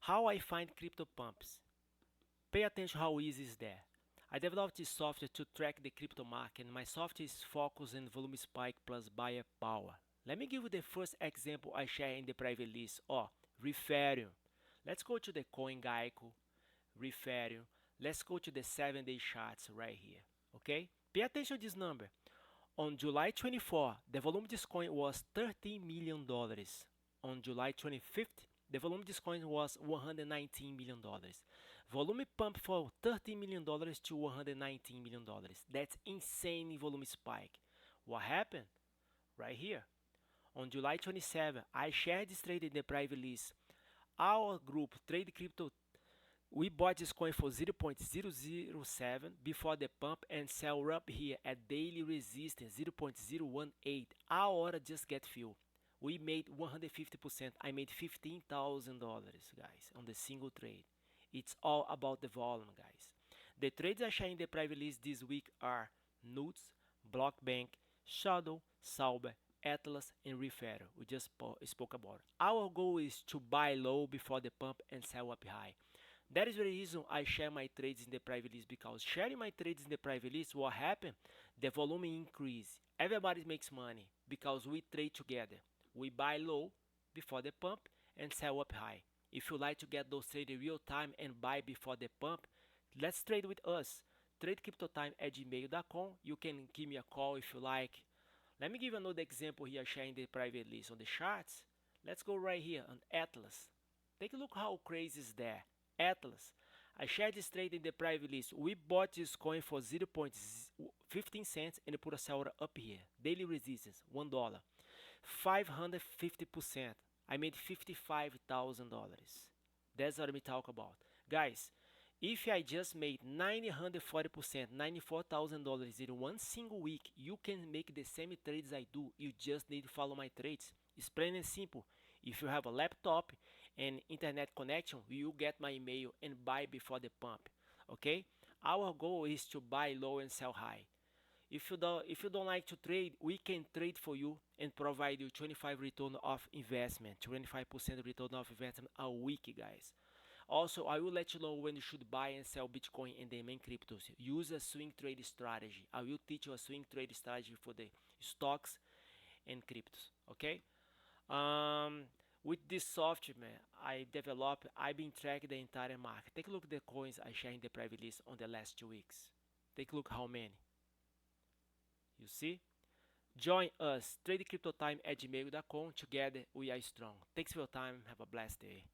How I find crypto pumps. Pay attention how easy is that. I developed this software to track the crypto market, and my software is focused on volume spike plus buyer power. Let me give you the first example I share in the private list. Refereum. Let's go to the CoinGecko, Refereum. Let's go to the 7-day charts right here. Okay? Pay attention to this number. On July 24, the volume of this coin was $13 million. On July 25th, the volume of this coin was $119 million. Volume pump for $13 million to $119 million. That's insane volume spike. What happened? Right here. On July 27, I shared this trade in the private list. Our group, Trade Crypto, we bought this coin for 0.007 before the pump and sell up here at daily resistance 0.018. Our order just get filled. We made 150%. I made $15,000, guys, on the single trade. It's all about the volume, guys. The trades I share in the private list this week are NUTS, blockbank, Shadow, Saber, Atlas, and Refereum. We just spoke about it. Our goal is to buy low before the pump and sell up high. That is the reason I share my trades in the private list, because sharing my trades in the private list, what happened? The volume increase. Everybody makes money because we trade together. We buy low before the pump and sell up high. If you like to get those trades in real time and buy before the pump, let's trade with us. TradeCryptoTime@gmail.com. You can give me a call if you like. Let me give you another example here sharing the private list on the charts. Let's go right here on Atlas. Take a look how crazy is there. Atlas. I shared this trade in the private list. We bought this coin for 0.15 cents and put a sell order up here. Daily resistance $1. 550%. I made $55,000. That's what we talk about. Guys, if I just made 940%, $94,000 in one single week, you can make the same trades I do. You just need to follow my trades. It's plain and simple. If you have a laptop and internet connection, you get my email and buy before the pump. Okay? Our goal is to buy low and sell high. If you don't like to trade, we can trade for you and provide you 25% return of investment, 25% return of investment a week, guys. Also, I will let you know when you should buy and sell Bitcoin and the main cryptos. Use a swing trade strategy. I will teach you a swing trade strategy for the stocks and cryptos. Okay? With this software, man, I've been tracking the entire market. Take a look at the coins I share in the private list on the last 2 weeks. Take a look how many. You see? Join us, TradeCryptoTime@gmail.com. Together we are strong. Thanks for your time. Have a blessed day.